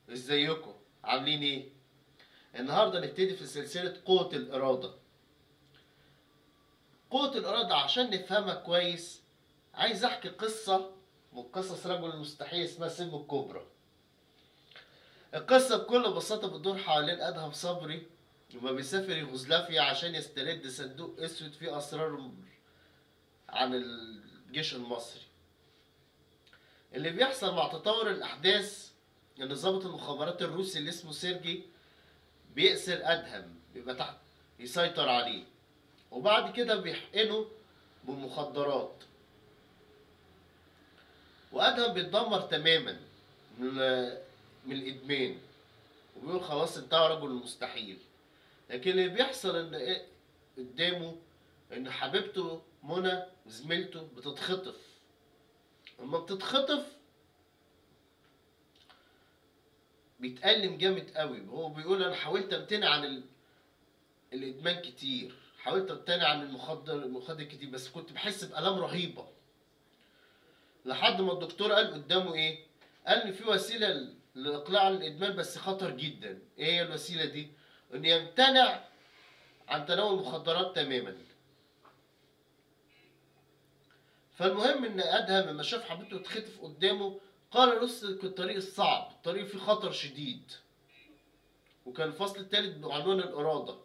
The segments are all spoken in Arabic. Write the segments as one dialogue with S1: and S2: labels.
S1: ازيكم عاملين ايه؟ النهارده نبتدي في سلسلة قوة الإرادة. قوة الإرادة عشان نفهمها كويس عايز احكي قصة من قصص رجل المستحيل اسمها سم الكبرى. القصة بكل بساطة بتدور حوالين أدهم صبري لما بيسافر يوغوسلافيا عشان يسترد صندوق اسود فيه أسرار عن الجيش المصري. اللي بيحصل مع تطور الأحداث إن ضابط المخابرات الروسي اللي اسمه سيرجي بيأسر أدهم، بيبقى تحت يسيطر عليه، وبعد كده بيحقنه بمخدرات، وأدهم بيتدمر تماما من الإدمان، وبيقول خلاص انتهى رجل المستحيل. لكن اللي بيحصل إن قدامه إن حبيبته منى زميلته بتتخطف. لما بتتخطف بيتألم جامد قوي. هو بيقول انا حاولت امتنع عن الادمان كتير، حاولت امتنع عن المخدر كتير، بس كنت بحس بآلام رهيبة. لحد ما الدكتور قال قدامه ايه؟ قال ان في وسيلة للإقلاع عن الادمان بس خطر جدا. ايه هي الوسيلة دي؟ ان يمتنع عن تناول المخدرات تماما. فالمهم ان ادهم لما شاف حبيبته تتخطف قدامه قرر يسلك الطريق الصعب، الطريق فيه خطر شديد. وكان الفصل الثالث بعنوان الإرادة.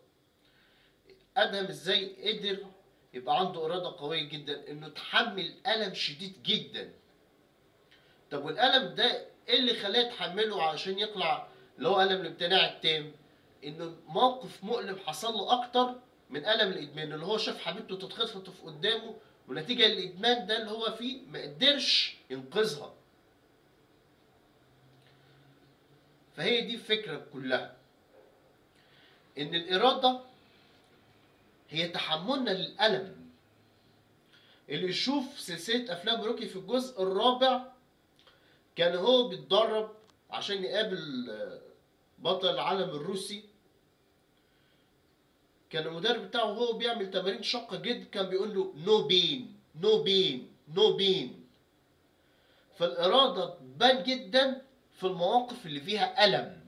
S1: أدهم إزاي قدر يبقى عنده إرادة قوية جدا إنه يتحمل ألم شديد جدا. طب والألم ده إيه اللي خلاه يتحمله عشان يطلع اللي هو ألم الامتناع التام؟ إنه موقف مؤلم حصل له أكتر من ألم الإدمان، اللي هو شاف حبيبته تتخطف قدامه ونتيجة للإدمان ده اللي هو فيه ما قدرش ينقذها. فهي دي الفكرة كلها، إن الإرادة هي تحملنا للألم. اللي يشوف سلسلة أفلام روكي في الجزء الرابع كان هو بيتدرب عشان يقابل بطل العالم الروسي. كان المدرب بتاعه وهو بيعمل تمارين شاقة جدا كان بيقول له نو بين نو بين نو بين. فالإرادة تبان جدا في المواقف اللي فيها ألم.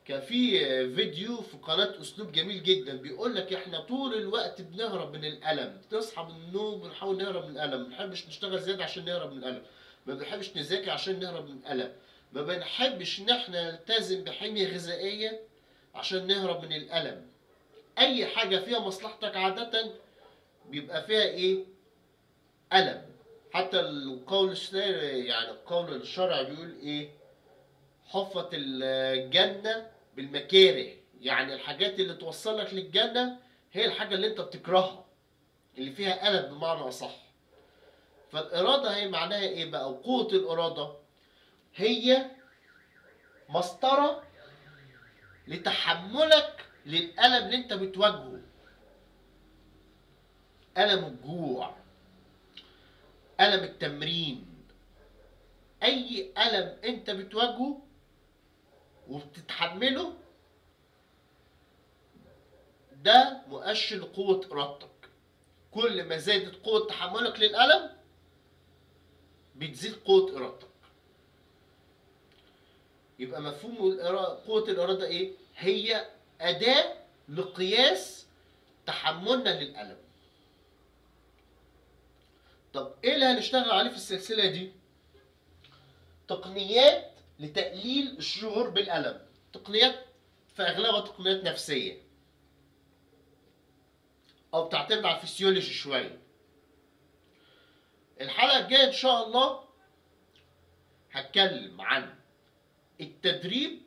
S1: كان في فيديو في قناة أسلوب جميل جدا بيقول لك إحنا طول الوقت بنهرب من الألم، تصحى من النوم بنحاول نهرب من الألم، ما بنحبش نشتغل زيادة عشان نهرب من الألم، ما بنحبش نذاكر عشان نهرب من الألم، ما بنحبش إن إحنا نلتزم بحمية غذائية عشان نهرب من الألم. أي حاجة فيها مصلحتك عادة بيبقى فيها إيه؟ ألم. حتى القول الشرعي، يعني القول الشرعي بيقول إيه؟ حفت الجنة بالمكاره، يعني الحاجات اللي توصلك للجنة هي الحاجة اللي انت بتكرهها، اللي فيها ألم بمعنى أصح. فالإرادة هي معناها ايه بقى؟ وقوة الإرادة هي مسطرة لتحملك للألم اللي انت بتواجهه. ألم الجوع، ألم التمرين، أي ألم انت بتواجهه وبتتحمله ده مؤشر لقوة إرادتك. كل ما زادت قوة تحملك للألم بتزيد قوة إرادتك. يبقى مفهوم قوة الإرادة إيه؟ هي أداة لقياس تحملنا للألم. طب إيه اللي هنشتغل عليه في السلسلة دي؟ تقنيات لتقليل الشعور بالألم. تقنيات في أغلبها تقنيات نفسية أو بتعتمد على الفسيولوجي شوية. الحلقة الجاية إن شاء الله هتكلم عن التدريب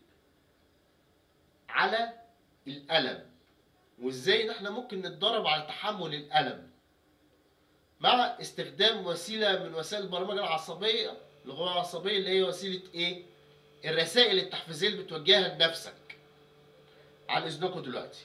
S1: على الألم، وإزاي إن إحنا ممكن نتدرب على تحمل الألم مع استخدام وسيلة من وسائل البرمجة العصبية، الغدة العصبية، اللي هي وسيلة إيه؟ الرسائل التحفيزية اللي بتوجهها لنفسك. عن إذنكم دلوقتي.